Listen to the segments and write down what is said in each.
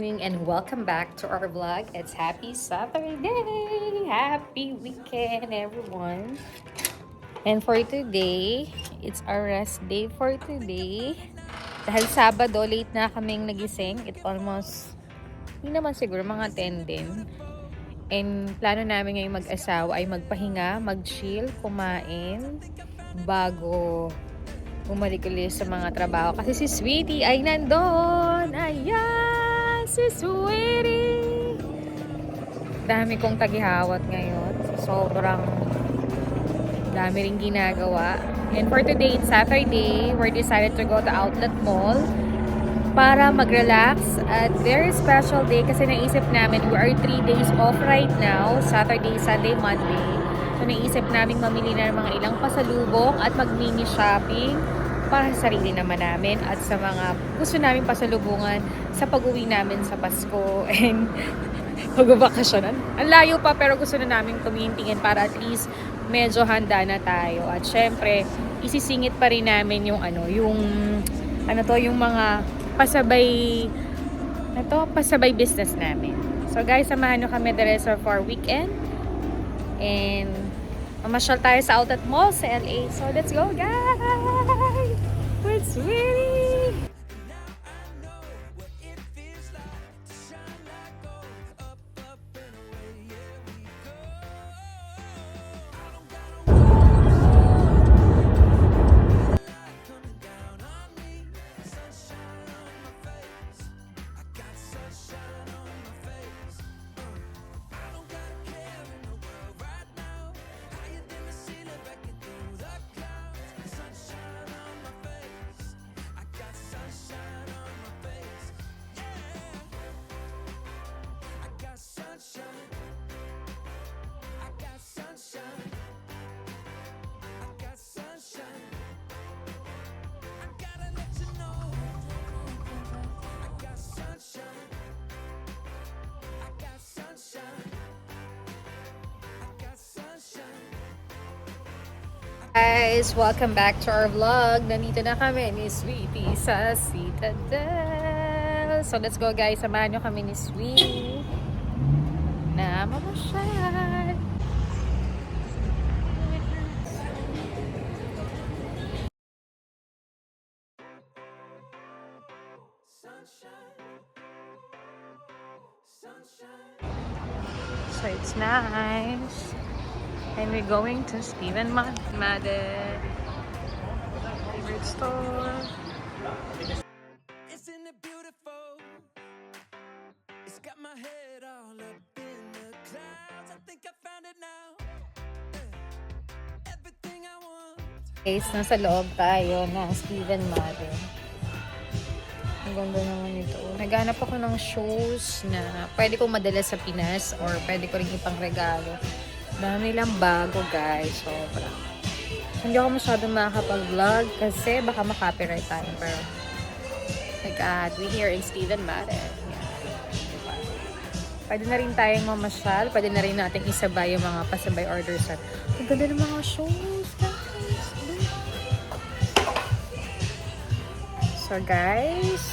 morning and welcome back to our vlog. It's happy Saturday! Happy weekend, everyone! And for today, it's our rest day for today. Dahil Sabado, late na kaming nagising. It almost, hindi naman siguro, mga 10 din. And plano namin ngayong mag-asawa ay magpahinga, mag-chill, kumain, bago bumalik ulit sa mga trabaho. Kasi si Sweetie ay nandun! Ayan! Si Sweetie! Dami kong tagihawat ngayon. Sobrang dami ring ginagawa. And for today, it's Saturday. We're decided to go to Outlet Mall para mag-relax at very special day kasi naisip namin we are 3 days off right now, Saturday, Sunday, Monday. So naisip namin mamili na ng mga ilang pasalubong at mag-mini shopping para sa sarili naman namin at sa mga gusto namin pasalubungan sa pag-uwi namin sa Pasko and pag-bakasyonan. Ang layo pa pero gusto na namin tumingin para at least medyo handa na tayo. At syempre, isisingit pa rin namin yung yung mga pasabay business namin. So guys, samahan nyo kami the rest of our weekend. And mamasyal tayo sa Outlet Mall sa LA. So let's go guys! We're sweetie! Guys, welcome back to our vlog. Nandito na kami ni Sweetie sa Citadel. So let's go guys, samahan nyo kami ni Sweetie na mamasyal. So it's nice. And we're going to Steven Madden favorite store. Isn't it beautiful? It's got my head all up in the clouds. I think I found it now. Everything I want. Guys, nasa loob tayo ng Steven Madden. Ang ganda naman ito. Naghanap ako ng shoes na pwede kong madala sa Pinas or pwede ko rin ipang regalo. Dami lang bago guys. Sobra. Hindi ako masyadong makakapag-vlog kasi baka makopyright tayo. Pero we here in Steven Madden. Yeah. Diba? Pwede na rin tayong mamasyal. Pwede na rin natin isabay yung mga pasabay orders. Ang ganda ng mga shoes guys. So guys,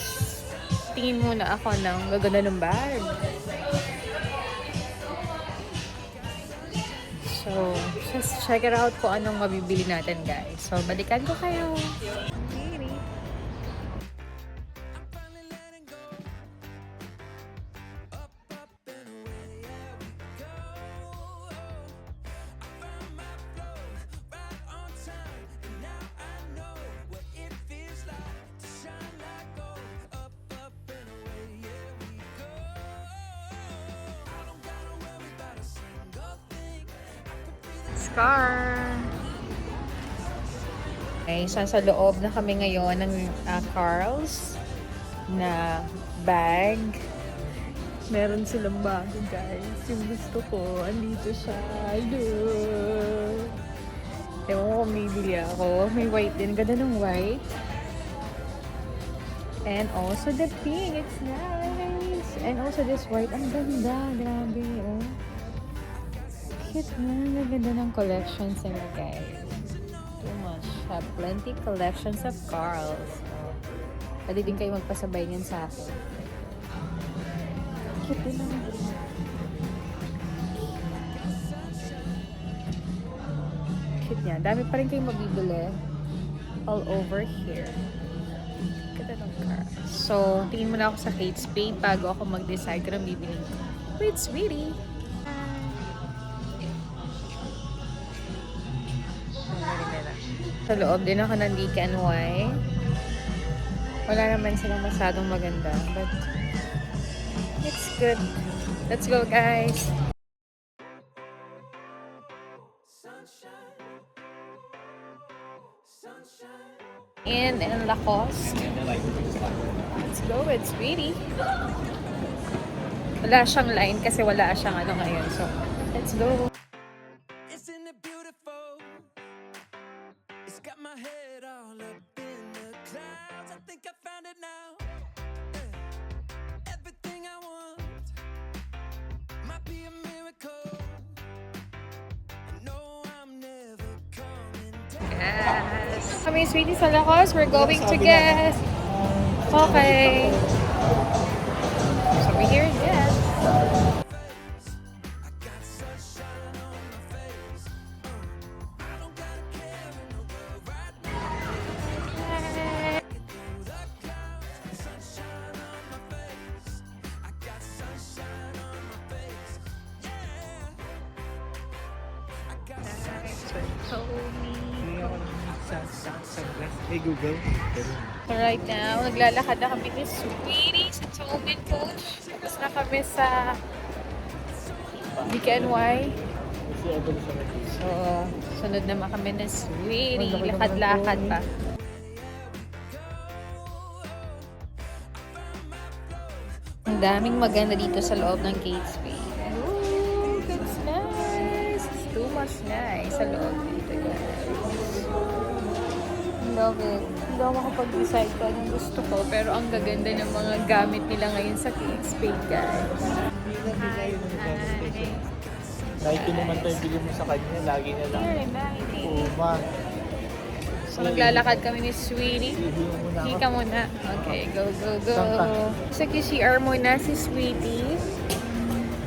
tingin muna ako ng gaganda ng bag. So, just check it out kung anong mabibili natin, guys. So, balikan ko kayo. Car. Okay, so sa loob na kami ngayon ng Carl's na bag. Meron silang bago guys. Yung gusto ko, andito siya. Ewan ko kung may bili ako. May white din. Ganda ng white. And also the pink. It's nice. And also this white. Ang ganda. Grabe. Oh. Cute na. Naganda ng collections nila guys. Too much. Have plenty collections of Carl's. So, pwede din kayo magpasabay niyan sa akin. Cute din naman. Cute niya. Dami pa rin kayong mabibili all over here. Ganda ng car. So, tingin muna ako sa Kate Spade bago ako mag-decide kung anong bibili ko. Wait, sweetie! Sa loob din ako ng DKNY. Wala naman silang masyadong maganda. But, it's good. Let's go, guys! And Lacoste. Let's go with sweetie. Wala siyang line kasi wala siyang ano ngayon. So, let's go. Isn't it beautiful? It's got my head all up in the clouds. I think I found it now. Everything I want might be a miracle. I know I'm never coming down. Yes. Kami sweetie sa Lacoste. We're going to get... Okay. So we're here again. I got sunshine on my face. I don't got a care in the world right now. Through the clouds, sunshine on my face. I got sunshine on my face. Yeah. I got Hey Google. So right now, naglalakad na kami ni Sweetie sa Tobin Coach. Tapos na kami sa DKNY. So, sunod naman kami ni Sweetie. Lakad-lakad pa. Ang daming maganda dito sa loob ng Kate Spade. Ooh, that's nice. It's too much nice sa loob dito, guys. Love it. Hindi ako makapag-decide ko anong gusto ko, pero ang gaganda ng mga gamit nila ngayon sa Kate Spade, guys. Nike naman tayo bili mo sa kanya, lagi na lang. Here, Nike. Puma. So, maglalakad kami ni Sweetie. Bili mo muna ako. Hika muna. Okay, go, go, go. Saan ka? Sa QCR muna si Sweetie.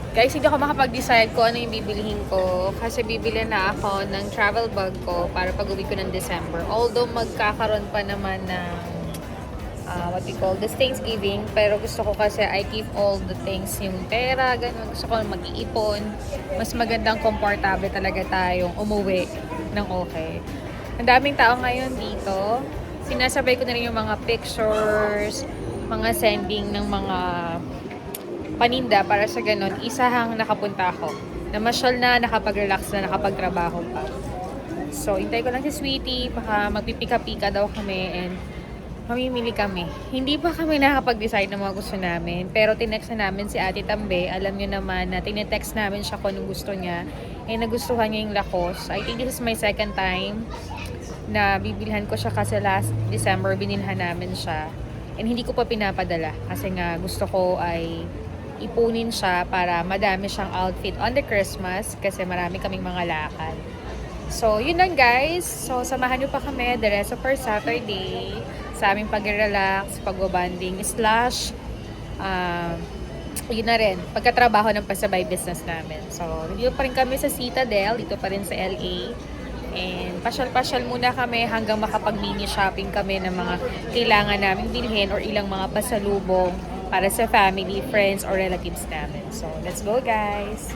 Guys, hindi ako makapag-decide kung ano yung bibilihin ko. Kasi bibili na ako ng travel bag ko para pag-uwi ko ng December. Although magkakaroon pa naman ng what we call this Thanksgiving. Pero gusto ko kasi I keep all the things, yung pera, ganun. Gusto ko mag-iipon. Mas magandang komportable talaga tayong umuwi ng okay. Ang daming tao ngayon dito. Sinasabay ko na rin yung mga pictures, mga sending ng mga paninda para sa ganun. Isahang nakapunta ako. Namasyal na, nakapag-relax na, nakapagtrabaho pa. So, hintay ko lang si Sweetie. Baka magpipika-pika daw kami and mamimili kami. Hindi pa kami nakapag-decide ng mga gusto namin. Pero tinext na namin si Ate Tambe. Alam niyo naman na tinetext namin siya kung anong gusto niya. Eh, nagustuhan niya yung Lacoste. I think this is my second time na bibilhan ko siya kasi last December binilhan namin siya. And hindi ko pa pinapadala. Kasi nga gusto ko ay ipunin siya para madami siyang outfit on the Christmas kasi marami kaming mga lakad. So, yun lang guys. So, samahan nyo pa kami the rest of our Saturday sa aming pag-relax, pag-bonding, slash, yun na rin, pagkatrabaho ng pasabay business namin. So, dito pa rin kami sa Citadel, dito pa rin sa LA. And pasyal-pasyal muna kami hanggang makapag-mini shopping kami ng mga kailangan namin bilhin or ilang mga pasalubong para sa family, friends, or relatives namin. So, let's go guys!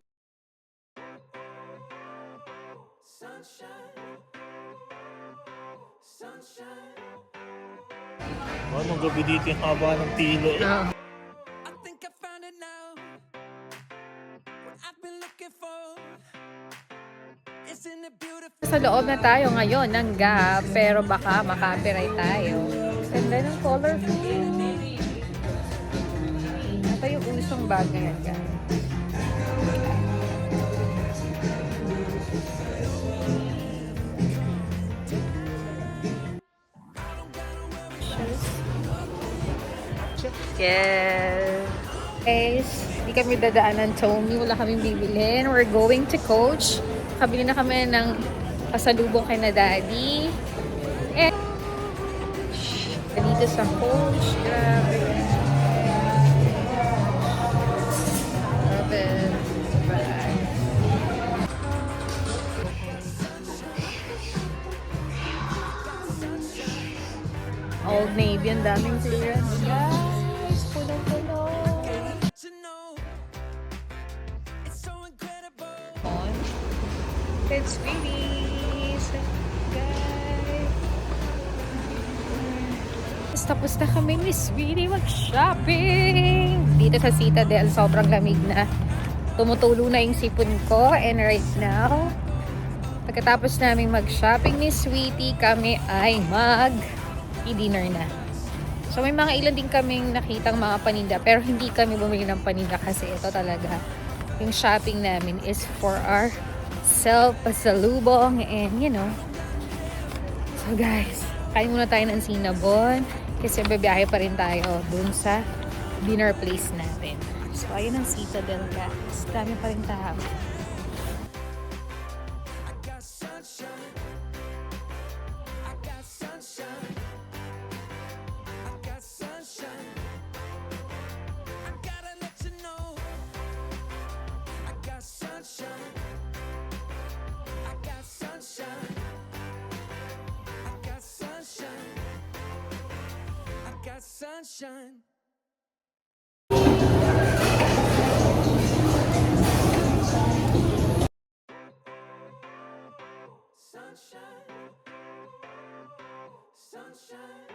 Anong gabi dito yung haba ng pila eh. I think I found it now. What I've been looking for. Isn't it beautiful? Sa loob na tayo ngayon ng Gap, pero baka makapiright tayo. Ganda ng colorful. Ito yung usong bag ngayon, guys. Yes. Guys, di kami dadaan ng Tommy. Wala kaming bibilhin. We're going to Coach. Kabili na kami ng pasalubong kay na Daddy. And dito sa Coach. Grabe. Grabe, ang daming clearance, guys. Puno-puno. To know it's so incredible. On. It's Sweeties. Guys. Tapos na kami ni Sweetie mag-shopping. Dito sa Citadel, sobrang lamig na. Tumutulo na yung sipon ko. And right now, pagkatapos namin mag-shopping ni Sweetie, kami ay mag-dinner na. So may mga ilan din kaming nakitang mga paninda, pero hindi kami bumili ng paninda kasi ito talaga yung shopping namin is for our self-pasalubong and you know. So guys, kain muna tayo ng Cinnabon kasi babiyahe pa rin tayo dun sa dinner place natin. So ayun ang Citadel, guys. Dami pa rin tao. I got sunshine. I got sunshine. I got sunshine. I gotta let you know. I got sunshine. I got sunshine. I got sunshine. I got sunshine. Sunshine, sunshine,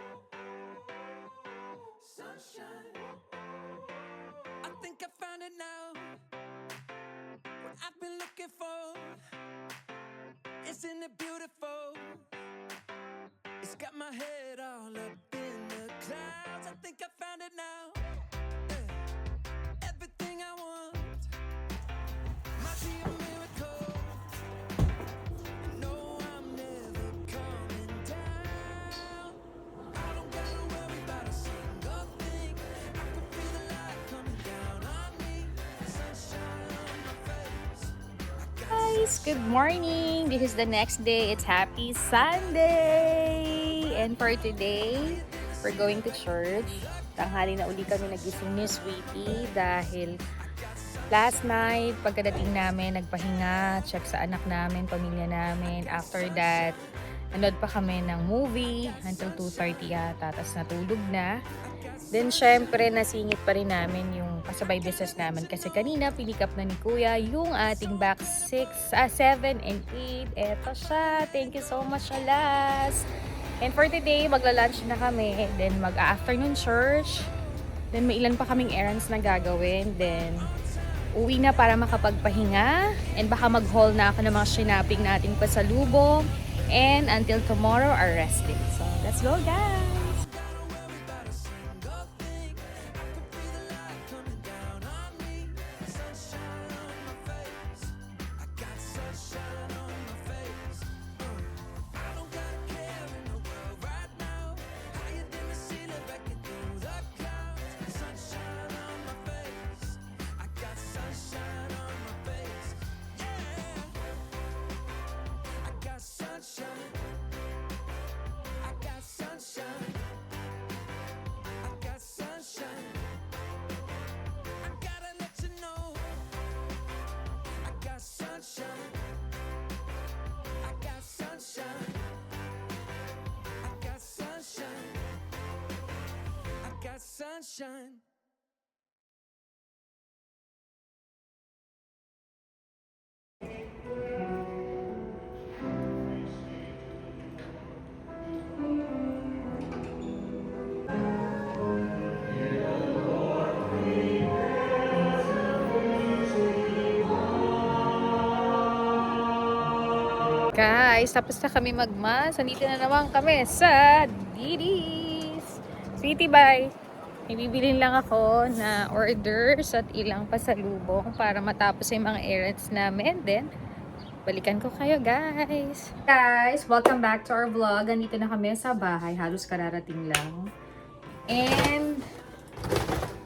sunshine. I think I found it now. What I've been looking for. Isn't it beautiful? It's got my head all up in the clouds. I think I found it now. Yeah. Everything I want. Might be a miracle. No, I'm never coming down. I don't gotta worry about a single thing. I can feel the light coming down on me. Sunshine on my face. Guys, good morning. This is the next day. It's Happy Sunday. And for today, we're going to church. Tanghali na uli kami nagising ni Sweetie dahil last night, pagkadating namin, nagpahinga, check sa anak namin, pamilya namin. After that, nanood pa kami ng movie until 2:30 yata, tapos natulog na. Then, syempre, nasingit pa rin namin yung kasabay business namin kasi kanina, pick up na ni Kuya yung ating back 7 and 8. Eto siya. Thank you so much, Alas. And for today, magla-lunch na kami. Then, mag-afternoon church. Then, may ilan pa kaming errands na gagawin. Then, uwi na para makapagpahinga. And baka mag-haul na ako ng mga shopping nating pasalubong. And until tomorrow, our rest day. So, let's go, guys! Sunshine, I got sunshine, I got sunshine. I gotta let you know, I got sunshine, I got sunshine, I got sunshine, I got sunshine. Guys, tapos na kami magmas. Nandito na naman kami sa Diddy's. Sweetie, bye! Ibibilin lang ako na orders at ilang pasalubong para matapos yung mga errands namin. Then, balikan ko kayo, guys. Guys, welcome back to our vlog. Nandito na kami sa bahay. Halos kararating lang. And,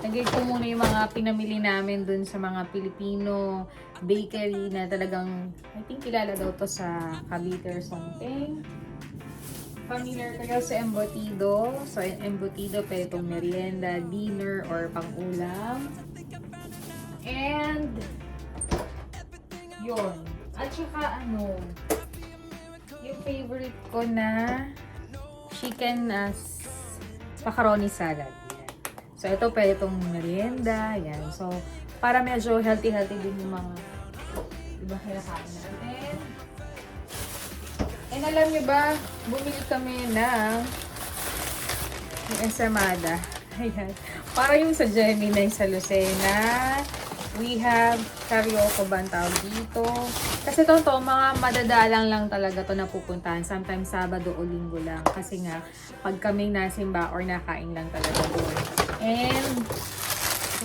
nag-guide ko muna yung mga pinamili namin dun sa mga Filipino bakery na talagang, I think kilala daw to sa Cavite or something. Familiar kayo sa embutido. So, yung embutido, pwede itong merienda, dinner, or pang-ulam. And, yun. At saka, yung favorite ko na chicken macaroni salad. Yan. So, ito pwede itong merienda. Yan. So, para medyo healthy-healthy din yung mga iba kinakain natin. And alam niyo ba, bumili kami ng ensamada. Ayan. Para yung sa Gemini sa Lucena. We have karaoke ba ang tawag dito? Kasi to mga madadalang lang talaga to na pupuntahan. Sometimes Sabado o Linggo lang. Kasi nga, pag kaming nasimba or nakain lang talaga doon. And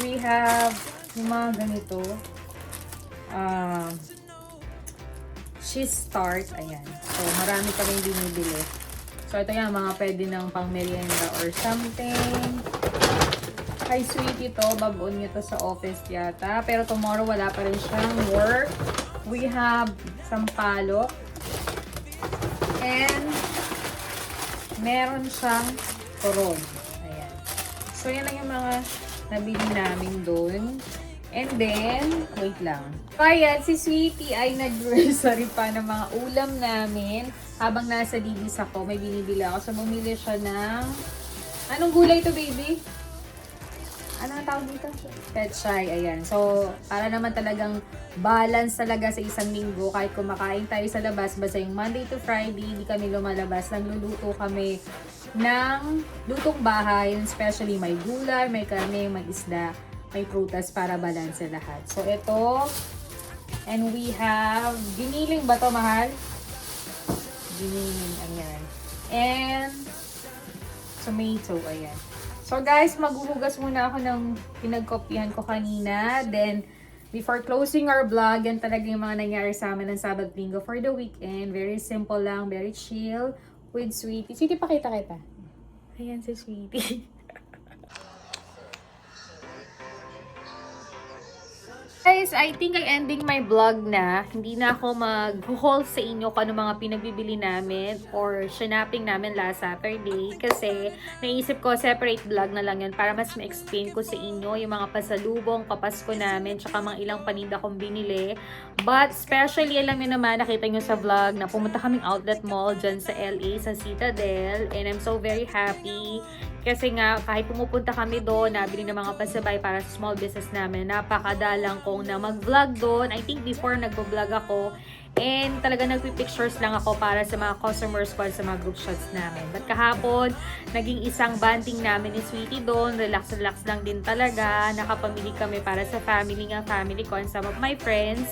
we have yung mga ganito. Cheese tart. Ayan. So, marami kaming binibili. So, ito yung mga pwede ng pang merienda or something. Hi, sweetie to. Bagoon niya to sa office yata. Pero tomorrow wala pa rin siyang work. We have sampalok. And meron siyang turon. Ayan. So, yan lang yung mga nabili namin doon. And then, wait lang. Ayan, si Sweetie ay nag-grocery pa ng mga ulam namin. Habang nasa Didis ako, may binibili ako. So, bumili siya ng... Anong gulay to, baby? Ano ang tawag dito? Pechay, ayan. So, para naman talagang balance talaga sa isang linggo. Kahit kumakain tayo sa labas, basta yung Monday to Friday, hindi kami lumalabas. Nagluluto kami ng lutong bahay. Especially may gulay, may karne, may isda, may prutas para balance lahat. So, ito. And we have, giniling ba to, mahal? Giniling, ayan. And, tomato, ayan. So guys, maghuhugas muna ako ng pinagkopyahan ko kanina. Then, before closing our vlog, yan talaga yung mga nangyari sa amin ng Sabado Linggo for the weekend. Very simple lang, very chill with Sweetie. Sweetie, pakita kita. Ayan si Sweetie. Guys, I think I'm ending my vlog na. Hindi na ako mag-haul sa inyo kung ano mga pinagbibili namin or shinaping namin last Saturday. Kasi naisip ko separate vlog na lang yun para mas ma-explain ko sa inyo yung mga pasalubong, kapasko namin, tsaka mga ilang paninda kong binili. But especially, alam nyo naman, nakita nyo sa vlog na pumunta kaming outlet mall dyan sa LA, sa Citadel. And I'm so very happy. Kasi nga, kahit pumupunta kami doon, nabili ng mga pasabay para sa small business namin, napakadalang kong na mag-vlog doon. I think before nagbo-vlog ako, and talaga nagpi-pictures lang ako para sa mga customers ko sa mga group shots namin. But kahapon, naging isang banding namin ni Sweetie doon. Relax-relax lang din talaga. Nakapamili kami para sa family ko and some of my friends.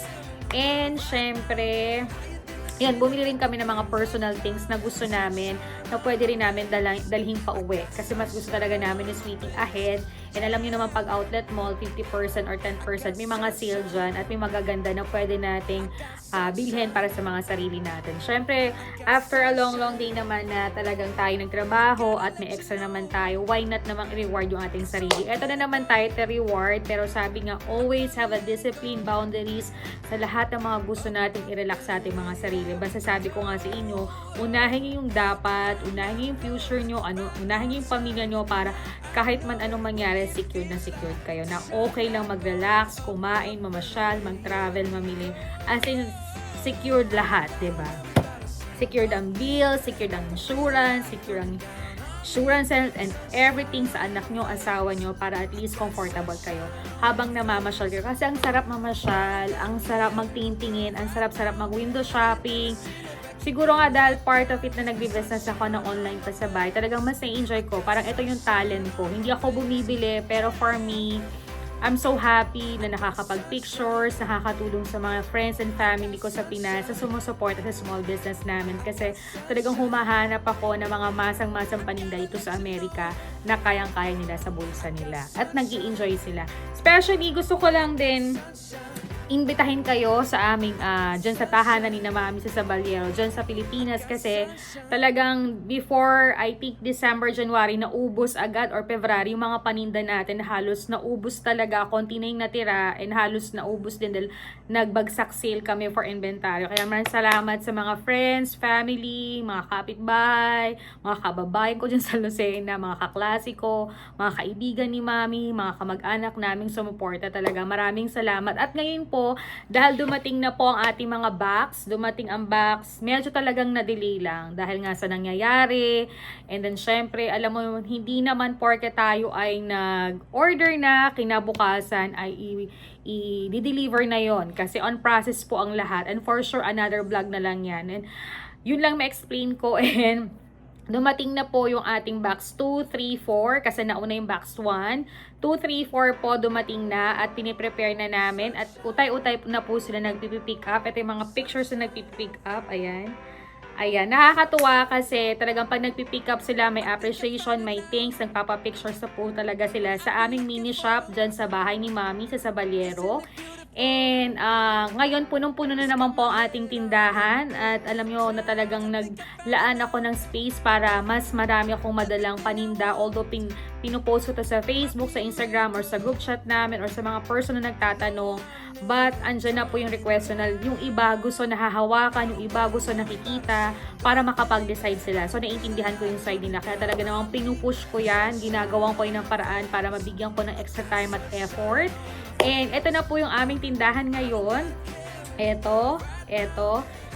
And syempre, yan, bumili rin kami ng mga personal things na gusto namin na pwede rin namin dalhin pa uwi. Kasi mas gusto talaga namin ni Sweetie ahead. And alam niyo naman pag outlet mall, 50% or 10%, may mga sale dyan at may magaganda na pwede nating bilhin para sa mga sarili natin. Syempre, after a long day naman na talagang tayo nagtrabaho at may extra naman tayo, why not namang i-reward yung ating sarili? Ito na naman tayo reward, pero sabi nga, always have a discipline, boundaries sa lahat ng mga gusto nating i-relax sa ating mga sarili. Basta sabi ko nga sa inyo, unahin nyo yung dapat, unahin nyo yung future nyo, unahin nyo yung pamilya nyo para kahit man anong mangyari, secured na secured kayo. Na okay lang mag-relax, kumain, mamasyal, mag-travel, mamili. As in, secured lahat, diba? Secured ang bill, secured ang insurance, secured ang insurance and everything sa anak nyo, asawa nyo, para at least comfortable kayo habang namamasyal kayo. Kasi ang sarap mamasyal, ang sarap magtingin-tingin, ang sarap-sarap mag-window shopping. Siguro nga dahil part of it na nagbi-business ako ng online pasabay, talagang mas na-enjoy ko. Parang ito yung talent ko. Hindi ako bumibili, pero for me, I'm so happy na nakakapag-pictures, nakakatulong sa mga friends and family ko sa Pinas, sa sumusuporta sa small business namin. Kasi talagang humahanap ako ng mga masang-masang paninda dito sa Amerika na kayang-kaya nila sa bulsa nila. At nag-i-enjoy sila. Especially, gusto ko lang din imbitahin kayo sa aming dyan sa tahanan ni na Mami sa Sabaliero, dyan sa Pilipinas, kasi talagang before I think December, January, naubos agad or February yung mga paninda natin, halos naubos talaga, konti na yung natira and halos naubos din dahil nagbagsak sale kami for inventaryo. Kaya maraming salamat sa mga friends, family, mga kapitbahay, mga kababayan ko dyan sa Lucena, mga kaklase ko, mga kaibigan ni Mami, mga kamag-anak naming sumuporta talaga. Maraming salamat. At ngayon po, po dahil dumating na po ang ating mga box. Dumating ang box, medyo talagang na-delay lang dahil nga sa nangyayari. And then syempre, alam mo, hindi naman porke tayo ay nag-order na, kinabukasan ay i-deliver na yon kasi on process po ang lahat. And for sure, another vlog na lang yan. And yun lang ma-explain ko. And dumating na po yung ating box 2, 3, 4 kasi nauna yung box 1. 2, 3, 4 po dumating na at piniprepare na namin at utay-utay na po sila nagpipick up. Ito yung mga pictures na nagpipick up. Ayan. Ayan, nakakatuwa kasi talagang pag nagpipick up sila, may appreciation, may thanks, nagpapapictures na po talaga sila sa aming mini shop dyan sa bahay ni Mami sa Sabaliero. And ngayon punong-puno na naman po ang ating tindahan at alam nyo na talagang naglaan ako ng space para mas marami akong madalang paninda, although pinupost ko to sa Facebook, sa Instagram, or sa group chat namin, or sa mga person na nagtatanong. But andyan na po yung request na yung iba gusto nahahawakan, yung iba gusto nakikita para makapag-decide sila. So naiintindihan ko yung side nila, kaya talaga namang pinupush ko yan, ginagawang ko yun ng paraan para mabigyan ko ng extra time at effort. And ito na po yung aming tindahan ngayon. Ito,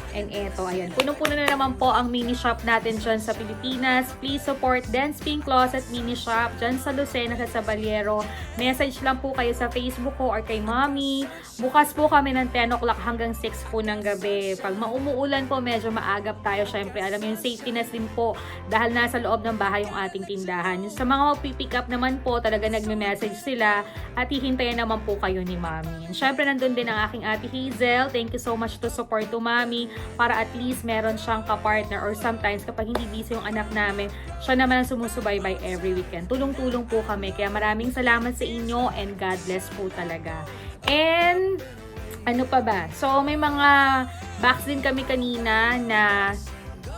and ito. Ayan, punong-puno na naman po ang mini shop natin dyan sa Pilipinas. Please support Dance Pink Closet Mini Shop dyan sa Lucena, sa Sabaliero. Message lang po kayo sa Facebook ko or kay Mommy. Bukas po kami ng 10 o'clock hanggang 6 po ng gabi. Pag maumuulan po, medyo maagap tayo. Syempre, alam mo yung safetyness din po dahil nasa loob ng bahay yung ating tindahan. Yung sa mga magpipick up naman po, talaga nagme-message sila at hihintayin naman po kayo ni Mommy. And syempre, nandun din ang aking ate Hazel. Thank you so much to support to Mommy, para at least meron siyang kapartner, or sometimes kapag hindi busy yung anak namin, siya naman ang sumusubaybay every weekend. Tulong-tulong po kami. Kaya maraming salamat sa inyo and God bless po talaga. And ano pa ba? So may mga box din kami kanina na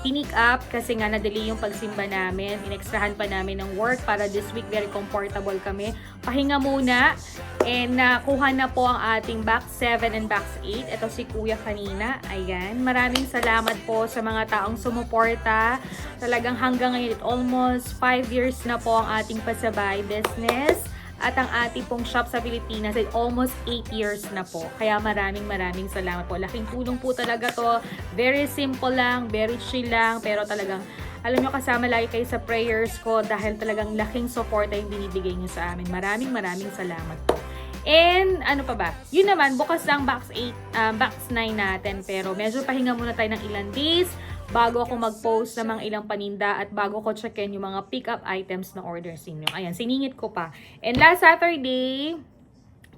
pinick up kasi nga na-delay yung pagsimba namin. Inextrahan pa namin ng work para this week very comfortable kami. Pahinga muna. And nakuha na po ang ating box 7 and box 8. Ito si Kuya kanina. Ayan. Maraming salamat po sa mga taong sumuporta. Talagang hanggang ngayon, almost 5 years na po ang ating pasabay business. At ang ating pong shop sa Pilipinas ay almost 8 years na po. Kaya maraming salamat po. Laking tulong po talaga to. Very simple lang, very chill lang. Pero talagang, alam nyo, kasama lagi kayo sa prayers ko dahil talagang laking support ay binibigay nyo sa amin. Maraming salamat po. And ano pa ba? Yun naman, bukas lang box 8, box 9 natin. Pero medyo pahinga muna tayo ng ilang days bago ako mag-post ng mga ilang paninda at bago ko checken yung mga pick-up items na orders ninyo. Ayan, siningit ko pa. And last Saturday,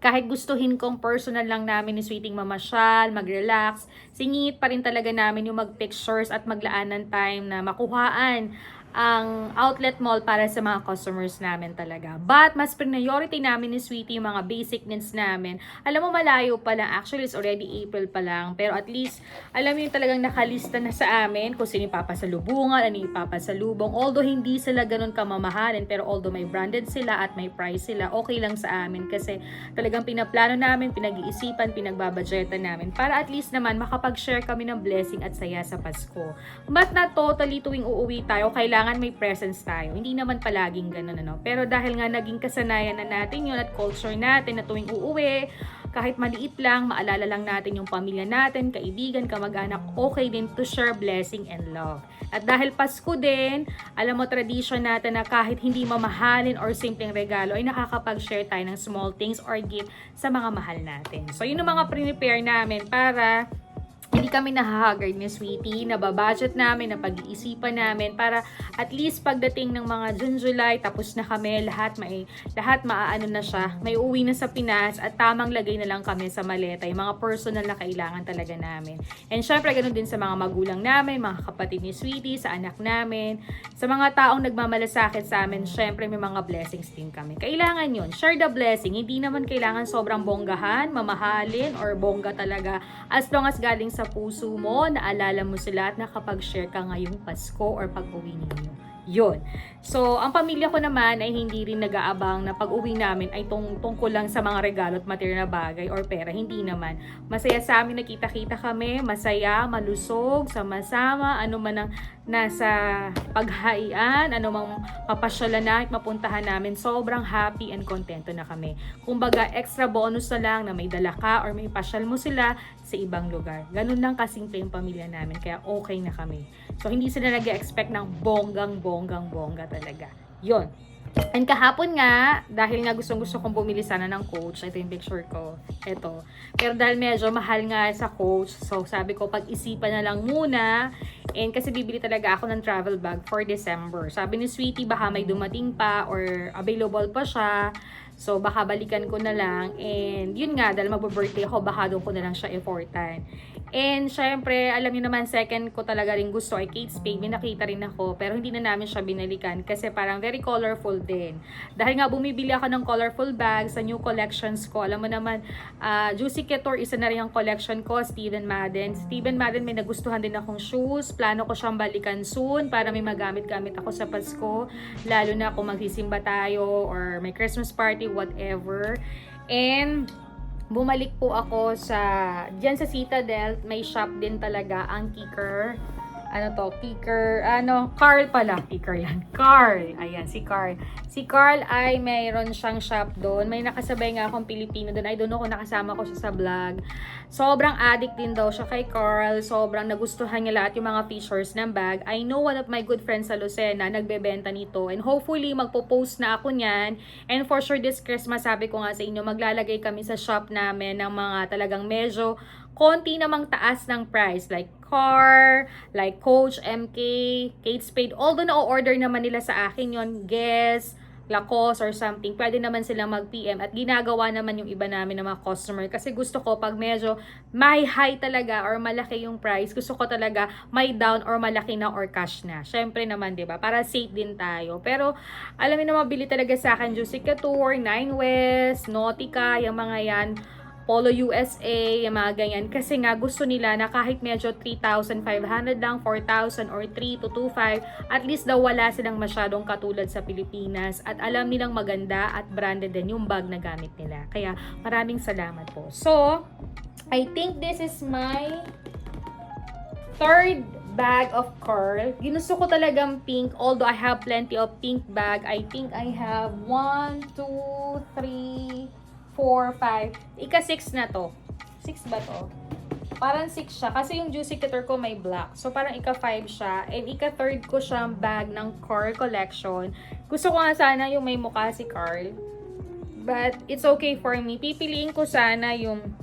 kahit gustuhin kong personal lang namin ni Sweeting mamasyal, mag-relax, singit pa rin talaga namin yung mag-pictures at maglaan ng time na makuhaan ang outlet mall para sa mga customers namin talaga. But mas priority namin ni Sweetie yung mga basic needs namin. Alam mo, malayo pa lang. Actually, it's already April pa lang. Pero at least, alam mo yung talagang nakalista na sa amin kung sino ipapasalubungan, ano yung ipapasalubong. Although hindi sila ganun kamamahalin, pero although may branded sila at may price sila, okay lang sa amin kasi talagang pinaplano namin, pinag-iisipan, pinagbabudgetan namin para at least naman makapag-share kami ng blessing at saya sa Pasko. But not totally tuwing uuwi tayo, kailangan may presence tayo. Hindi naman palaging ganun, ano. Pero dahil nga naging kasanayan na natin yun at culture natin na tuwing uuwi, kahit maliit lang, maalala lang natin yung pamilya natin, kaibigan, kamag-anak, okay din to share blessing and love. At dahil Pasko din, alam mo, tradition natin na kahit hindi mamahalin or simpleng regalo, ay nakakapag-share tayo ng small things or gift sa mga mahal natin. So, yun ang mga prepare namin para hindi kami nahahagard ni Sweetie, nababudget namin, napag-iisipan namin para at least pagdating ng mga June, July, tapos na kami, lahat maaano na siya, may uwi na sa Pinas at tamang lagay na lang kami sa maleta, yung mga personal na kailangan talaga namin. And syempre, ganun din sa mga magulang namin, mga kapatid ni Sweetie, sa anak namin, sa mga taong nagmamalasakit sa amin, syempre may mga blessings din kami. Kailangan yun, share the blessing, hindi naman kailangan sobrang bonggahan, mamahalin, or bongga talaga, as long as galing sa puso mo, naalala mo sila at nakapag-share ka ngayong Pasko or pag-uwi ninyo. Yun. So, ang pamilya ko naman ay hindi rin nag-aabang na pag-uwi namin ay tungkol lang sa mga regalo at material na bagay or pera. Hindi naman. Masaya sa amin, nakita-kita kami, masaya, malusog, sama-sama, ano man ang nasa paghaian, anumang mapasyalan na at mapuntahan namin, sobrang happy and kontento na kami. Kumbaga, extra bonus na lang na may dala ka or may pasyal mo sila sa ibang lugar. Ganun lang kasimple yung pamilya namin, kaya okay na kami. So, hindi sila nag-expect ng bonggang-bongga talaga. Yon. And kahapon nga, dahil nga gustong-gusto kong bumili sana ng coach, ito yung picture ko, ito. Pero dahil medyo mahal nga sa coach, so sabi ko, pag-isipan na lang muna. And kasi bibili talaga ako ng travel bag for December. Sabi ni Sweetie, baka may dumating pa or available pa siya. So baka balikan ko na lang. And yun nga, dahil mag-birthday ako, baka doon ko na lang siya effortan. And syempre, alam niyo naman, second ko talaga rin gusto ay Kate Spade. May nakita rin ako, pero hindi na namin siya binalikan kasi parang very colorful din. Dahil nga bumibili ako ng colorful bags sa new collections ko. Alam mo naman, Juicy Couture, isa na rin ang collection ko, Steven Madden. Steven Madden, may nagustuhan din akong shoes. Plano ko siyang balikan soon para may magamit-gamit ako sa Pasko. Lalo na kung magsisimba tayo or may Christmas party, whatever. And bumalik po ako diyan sa Citadel, may shop din talaga ang Kicker. Carl pala. Kicker yan. Carl. Ayan, si Carl. Si Carl ay mayroon siyang shop doon. May nakasabay nga akong Pilipino doon. I don't know kung nakasama ko siya sa vlog. Sobrang addict din daw siya kay Carl. Sobrang nagustuhan niya lahat yung mga features ng bag. I know one of my good friends sa Lucena nagbebenta nito. And hopefully, magpo-post na ako niyan. And for sure, this Christmas, sabi ko nga sa inyo, maglalagay kami sa shop namin ng mga talagang medyo konti namang taas ng price, like Car, like Coach, MK, Kate Spade. Although na-order naman nila sa akin yon, Guess, Lacoste or something, pwede naman silang mag-PM at ginagawa naman yung iba namin ng mga customer kasi gusto ko pag medyo may high talaga or malaki yung price, gusto ko talaga may down or malaki na or cash na. Syempre naman, 'di ba? Para safe din tayo. Pero alam niyo na mabili talaga sa akin Juicy Couture, Nine West, Nautica, yung mga yan, Polo USA, yung mga ganyan. Kasi nga gusto nila na kahit medyo 3,500 lang, 4,000 or 3 to 2,500, at least daw wala silang masyadong katulad sa Pilipinas. At alam nilang maganda at branded din yung bag na gamit nila. Kaya maraming salamat po. So, I think this is my third bag of Carl. Ginusto ko talagang pink, although I have plenty of pink bag. I think I have 1, 2, 3, 4, 5. Ika-6 na to. 6 ba to? Parang 6 siya. Kasi yung Juicy Couture ko may black. So, parang ika-5 siya. And ika-3 ko siyang bag ng Carl collection. Gusto ko nga sana yung may mukha si Carl. But, it's okay for me. Pipiliin ko sana yung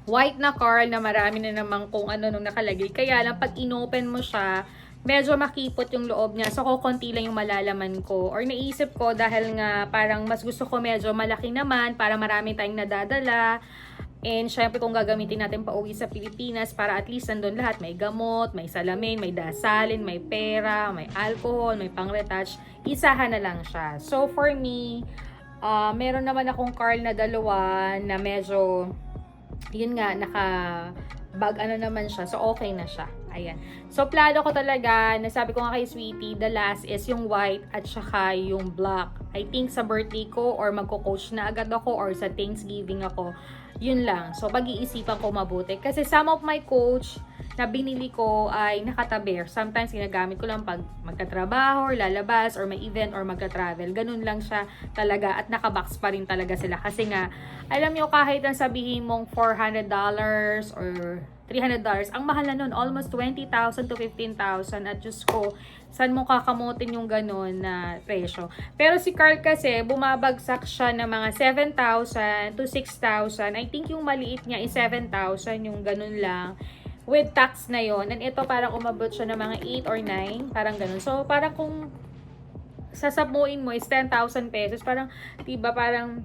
white na Carl na marami na namang kung ano nung nakalagay. Kaya lang, pag inopen mo siya, medyo makipot yung loob niya. So, konti lang yung malalaman ko. Or naisip ko dahil nga parang mas gusto ko medyo malaki naman para marami tayong nadadala. And syempre kung gagamitin natin pa uwi sa Pilipinas para at least nandun lahat. May gamot, may salamin, may dasalin, may pera, may alcohol, may pang-retouch. Isahan na lang siya. So, for me, meron naman akong Carl na dalawa na medyo, yun nga, bag ano naman siya. So, okay na siya. Ayan. So, plano ko talaga, nasabi ko nga kay Sweetie, the last is yung white at saka yung black. I think sa birthday ko or magko-coach na agad ako or sa Thanksgiving ako. Yun lang. So, pag-iisipan ko mabuti. Kasi some of my coach na binili ko ay nakatabi. Sometimes, ginagamit ko lang pag magkatrabaho or lalabas or may event or magka-travel. Ganun lang siya talaga at nakabox pa rin talaga sila. Kasi nga, alam nyo, kahit ang sabihin mong $400 or $300, ang mahal na nun, almost 20,000 to 15,000. At Diyos ko, saan mo kakamutin yung ganun na presyo? Pero si Carl kasi, bumabagsak siya ng mga 7,000 to 6,000. I think yung maliit niya is 7,000, yung ganun lang. With tax na yon. And ito parang umabot siya ng mga 8 or 9. Parang ganun. So, parang kung sasabuin mo is 10,000 pesos. Parang, diba, parang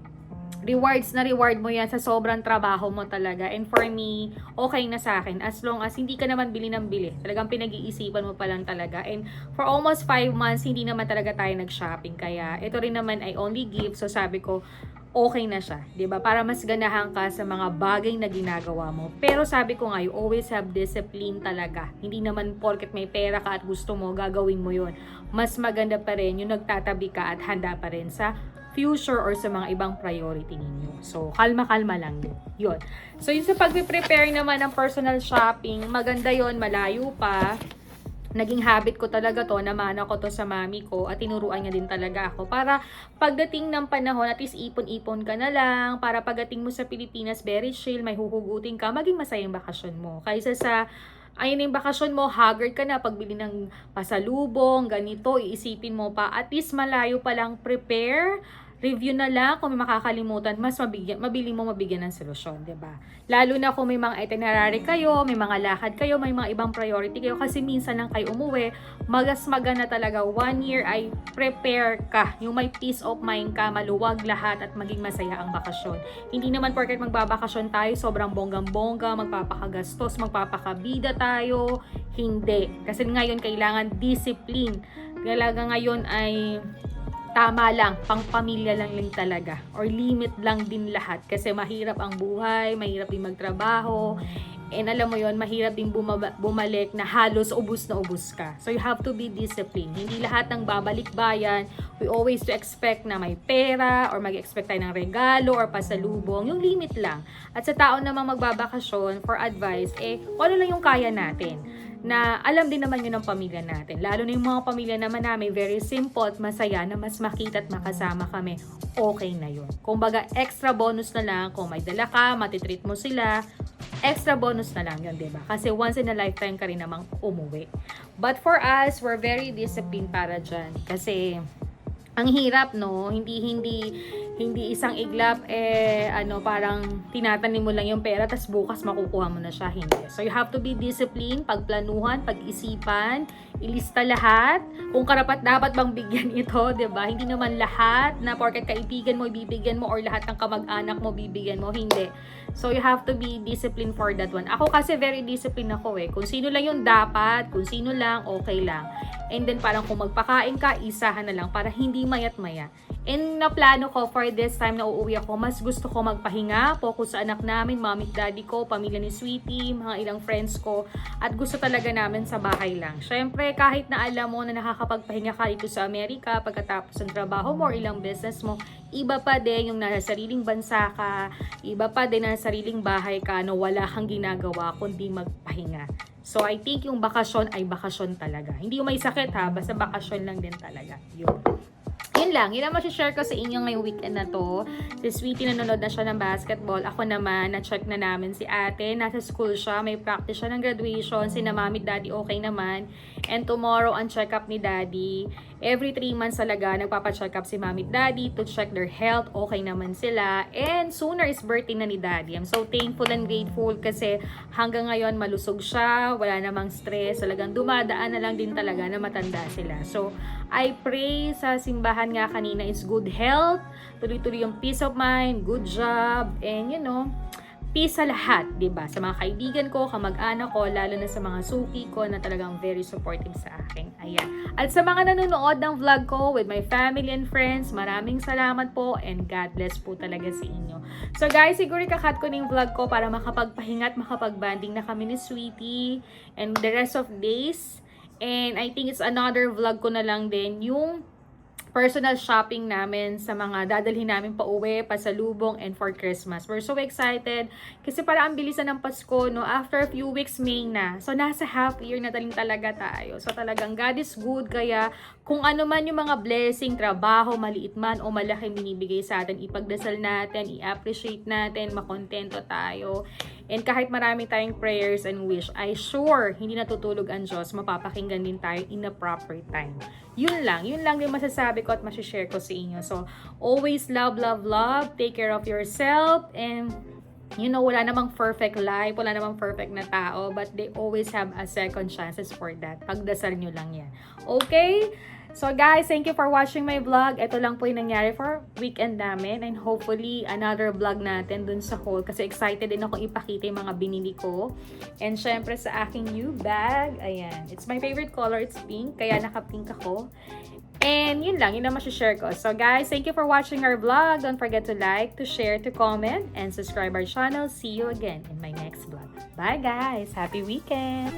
rewards na reward mo yan sa sobrang trabaho mo talaga. And for me, okay na sa akin. As long as hindi ka naman bili ng bili. Talagang pinag-iisipan mo pa lang talaga. And for almost 5 months, hindi naman talaga tayo nag-shopping. Kaya ito rin naman ay only gift. So sabi ko, okay na siya. 'Di ba? Para mas ganahan ka sa mga bagay na ginagawa mo. Pero sabi ko nga, you always have discipline talaga. Hindi naman porket may pera ka at gusto mo, gagawin mo yon. Mas maganda pa rin yung nagtatabi ka at handa pa rin sa future or sa mga ibang priority ninyo. So, kalma-kalma lang yun. So, yun sa pag-prepare naman ng personal shopping, maganda yon, malayo pa. naging habit ko talaga to, namana ko to sa mami ko at tinuruan niya din talaga ako para pagdating ng panahon at least ipon-ipon ka na lang para pagdating mo sa Pilipinas very chill, may huhugutin ka, maging masayang bakasyon mo kaysa sa ayun yung bakasyon mo, haggard ka na pagbili ng pasalubong, ganito, iisipin mo pa, at least malayo pa lang prepare, review na lang kung may makakalimutan, mas mabili mo mabigyan ng solusyon, 'di ba? Lalo na kung may mga itinerary kayo, may mga lakad kayo, may mga ibang priority kayo kasi minsan lang kayo umuwi, magana talaga 1 year ay prepare ka, yung may peace of mind ka, maluwag lahat at maging masaya ang bakasyon. Hindi naman porket magbabakasyon tayo, sobrang bonggang-bongga, magpapakagastos, magpapakabida tayo, hindi. Kasi ngayon kailangan discipline. Talaga ngayon ay tama lang, pang pamilya lang talaga or limit lang din lahat kasi mahirap ang buhay, mahirap din magtrabaho and alam mo yon, mahirap din bumalik na halos ubus na ubus ka. So you have to be disciplined. Hindi lahat ng babalik bayan, we always to expect na may pera or mag-expect tayo ng regalo or pasalubong, yung limit lang. At sa tao namang magbabakasyon, for advice, kung ano lang yung kaya natin na alam din naman yun ng pamilya natin. Lalo na yung mga pamilya naman namin, very simple at masaya na mas makita at makasama kami, okay na yun. Kung baga, extra bonus na lang, kung may dala ka, matitreat mo sila, extra bonus na lang yun, diba? Kasi once in a lifetime ka rin namang umuwi. But for us, we're very disciplined para dyan. Kasi, ang hirap, no? Hindi isang iglap, parang tinatanim mo lang yung pera, tas bukas makukuha mo na siya. Hindi. So, you have to be disciplined, pagplanuhan, pag-isipan, ilista lahat. Kung karapat dapat bang bigyan ito, diba? Hindi naman lahat na porket kaibigan mo, ibibigyan mo, or lahat ng kamag-anak mo, bibigyan mo. Hindi. So, you have to be disciplined for that one. Ako kasi very disciplined ako eh. Kung sino lang yung dapat, kung sino lang, okay lang. And then, parang kung magpakain ka, isahan na lang para hindi mayat-maya. And naplano ko for this time na uuwi ako, mas gusto ko magpahinga, focus sa anak namin, mami at daddy ko, pamilya ni Sweetie, mga ilang friends ko, at gusto talaga namin sa bahay lang. Syempre, kahit na alam mo na nakakapagpahinga ka dito sa Amerika pagkatapos ng trabaho mo or ilang business mo, iba pa din yung nasa sariling bansa ka, iba pa din na sariling bahay ka na wala kang ginagawa kundi magpahinga. So, I think yung bakasyon ay bakasyon talaga. Hindi yung may sakit ha, basta bakasyon lang din talaga. Yun lang, yun ang share ko sa inyo ngayong weekend na to. Si Sweetie nanonood na siya ng basketball. Ako naman, na-check na namin si ate. Nasa school siya, may practice siya ng graduation. Si na mami at daddy okay naman. And tomorrow, ang check-up ni daddy. Every 3 months talaga, nagpapacheck up si mami at daddy to check their health. Okay naman sila. And sooner is birthday na ni daddy. I'm so thankful and grateful kasi hanggang ngayon malusog siya. Wala namang stress. Talagang dumadaan na lang din talaga na matanda sila. So, I pray sa simbahan nga kanina is good health, tuloy-tuloy yung peace of mind, good job, and peace sa lahat, diba? Sa mga kaibigan ko, kamag-anak ko, lalo na sa mga suki ko na talagang very supportive sa akin. Ayan. At sa mga nanonood ng vlog ko with my family and friends, maraming salamat po and God bless po talaga sa inyo. So guys, siguro kakat ko na yung vlog ko para makapagpahinga at makapag-banding na kami ni Sweetie and the rest of days. And I think it's another vlog ko na lang din yung personal shopping namin sa mga dadalhin namin pa uwi, pasalubong, and for Christmas. We're so excited kasi para ang bilisan ng Pasko, no? After a few weeks, May na. So, nasa half year na din talaga tayo. So, talagang God is good. Kaya, kung ano man yung mga blessing, trabaho, maliit man o malaki binibigay sa atin, ipagdasal natin, i-appreciate natin, makontento tayo. And kahit marami tayong prayers and wish, I sure, hindi natutulog ang Diyos, mapapakinggan din tayo in a proper time. Yun lang yung masasabi ko at masishare ko sa inyo. So, always love, love, love. Take care of yourself. And, wala namang perfect life, wala namang perfect na tao, but they always have a second chances for that. Pagdasal nyo lang yan. Okay? So guys, thank you for watching my vlog. Ito lang po yung nangyari for weekend namin. And hopefully, another vlog natin dun sa haul. Kasi excited din ako ipakita yung mga binili ko. And syempre sa aking new bag. Ayan. It's my favorite color. It's pink. Kaya naka-pink ako. And yun lang. Yun ang masishare ko. So guys, thank you for watching our vlog. Don't forget to like, to share, to comment, and subscribe our channel. See you again in my next vlog. Bye guys! Happy weekend!